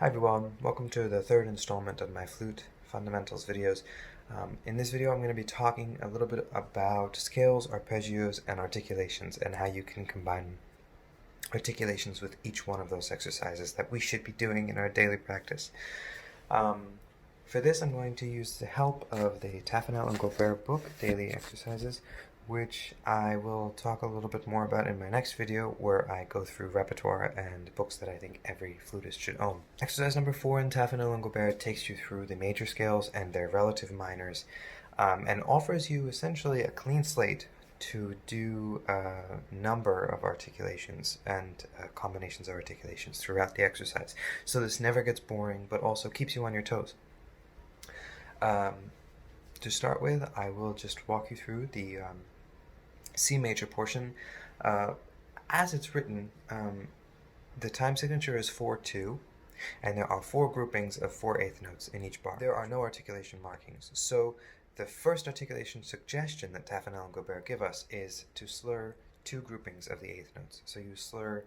Hi everyone, welcome to the third installment of my flute fundamentals videos. In this video I'm going to be talking a little bit about scales, arpeggios, and articulations and how you can combine articulations with each one of those exercises that we should be doing in our daily practice. For this I'm going to use the help of the Taffanel and Gaubert book, Daily Exercises, which I will talk a little bit more about in my next video, where I go through repertoire and books that I think every flutist should own. Exercise number 4 in Taffanel and Gaubert takes you through the major scales and their relative minors, and offers you essentially a clean slate to do a number of articulations and combinations of articulations throughout the exercise. So this never gets boring, but also keeps you on your toes. To start with, I will just walk you through the C major portion. As it's written, the time signature is 4-2, and there are 4 groupings of 4/8 notes in each bar. There are no articulation markings, so the first articulation suggestion that Taffanel and Gaubert give us is to slur 2 groupings of the 8th notes. So you slur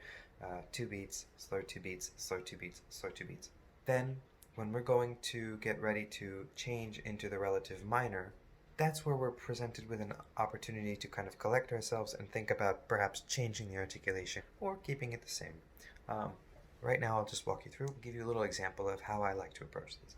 2 beats, slur 2 beats, slur 2 beats, slur 2 beats. Then, when we're going to get ready to change into the relative minor, that's where we're presented with an opportunity to kind of collect ourselves and think about perhaps changing the articulation or keeping it the same. Right now I'll just walk you through, give you a little example of how I like to approach this.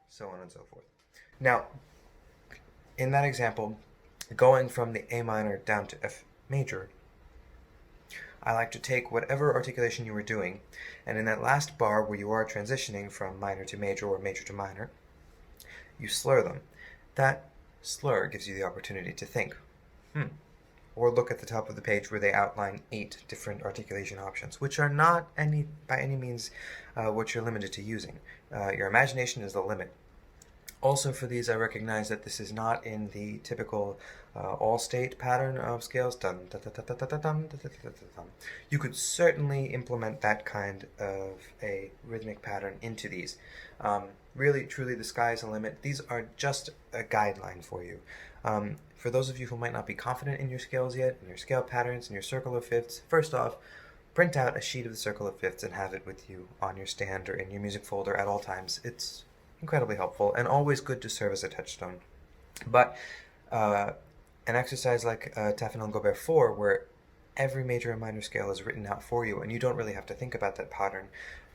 So on and so forth. Now, in that example, going from the A minor down to F major, I like to take whatever articulation you were doing, and in that last bar where you are transitioning from minor to major or major to minor, you slur them. That slur gives you the opportunity to think, or look at the top of the page where they outline 8 different articulation options, which are not by any means what you're limited to using. Your imagination is the limit. Also for these, I recognize that this is not in the typical all-state pattern of scales. You could certainly implement that kind of a rhythmic pattern into these. Really, truly, the sky is the limit. These are just a guideline for you. For those of you who might not be confident in your scales yet, in your scale patterns, in your circle of fifths, first off, print out a sheet of the circle of fifths and have it with you on your stand or in your music folder at all times. It's incredibly helpful and always good to serve as a touchstone. But an exercise like Taffanel and Gaubert 4, where every major and minor scale is written out for you and you don't really have to think about that pattern,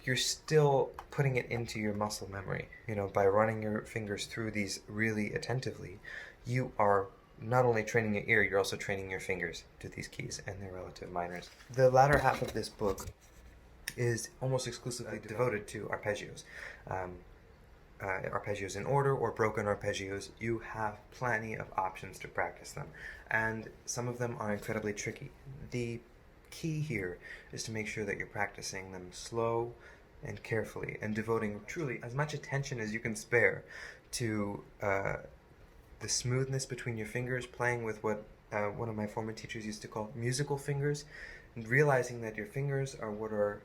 you're still putting it into your muscle memory. By running your fingers through these really attentively, you are not only training your ear, you're also training your fingers to these keys and their relative minors. The latter half of this book is almost exclusively devoted to arpeggios. Arpeggios in order or broken arpeggios. You have plenty of options to practice them, and some of them are incredibly tricky. The key here is to make sure that you're practicing them slow and carefully and devoting truly as much attention as you can spare to the smoothness between your fingers, playing with what one of my former teachers used to call musical fingers, and realizing that your fingers are what are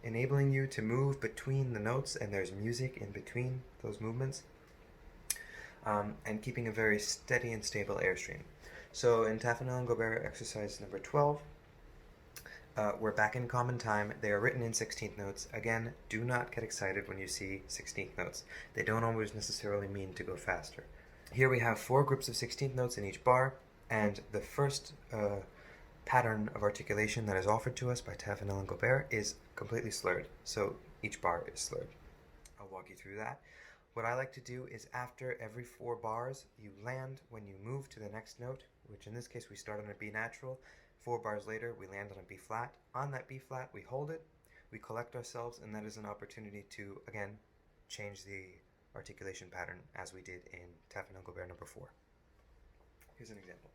enabling you to move between the notes, and there's music in between those movements, and keeping a very steady and stable airstream. So in Taffanel and Gaubert exercise number 12, We're back in common time. They are written in 16th notes. Again, do not get excited when you see 16th notes. They don't always necessarily mean to go faster. Here we have 4 groups of 16th notes in each bar, and the first pattern of articulation that is offered to us by Taffanel and Gaubert is completely slurred. So each bar is slurred. I'll walk you through that. What I like to do is after every 4 bars, you land when you move to the next note, which in this case we start on a B natural. 4 bars later, we land on a B flat. On that B flat, we hold it, we collect ourselves, and that is an opportunity to, again, change the articulation pattern as we did in Taffanel Gaubert number 4. Here's an example.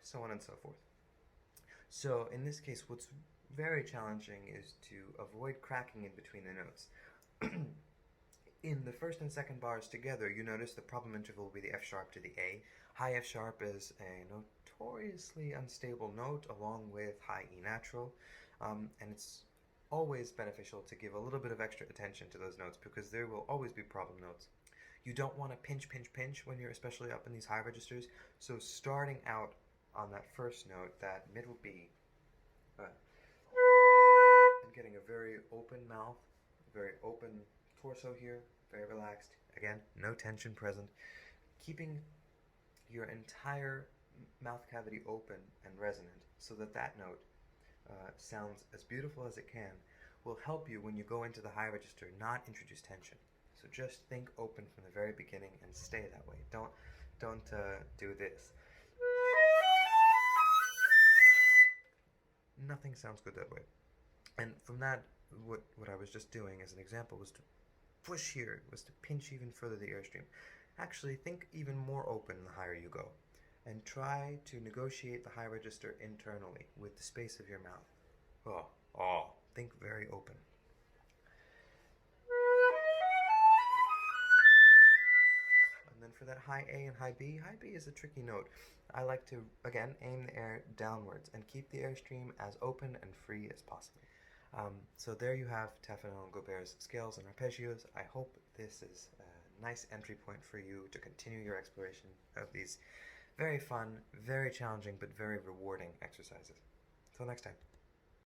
So on and so forth. So in this case, what's very challenging is to avoid cracking in between the notes. In the first and second bars together, you notice the problem interval will be the F sharp to the A. High F sharp is a notoriously unstable note along with high E natural, and it's always beneficial to give a little bit of extra attention to those notes because there will always be problem notes. You don't want to pinch, pinch, pinch when you're especially up in these high registers, so starting out on that first note, that middle B, and getting a very open mouth, very open torso here, very relaxed. Again, no tension present. Keeping your entire mouth cavity open and resonant so that that note sounds as beautiful as it can will help you when you go into the high register not introduce tension. So just think open from the very beginning and stay that way. Don't do this. Nothing sounds good that way. And from that, what I was just doing as an example was to push here, was to pinch even further the airstream. Actually, think even more open the higher you go. And try to negotiate the high register internally with the space of your mouth. Think very open. And then for that high A and high B is a tricky note. I like to, again, aim the air downwards and keep the airstream as open and free as possible. So there you have Taffanel and Gaubert's scales and arpeggios. I hope this is a nice entry point for you to continue your exploration of these very fun, very challenging, but very rewarding exercises. Until next time.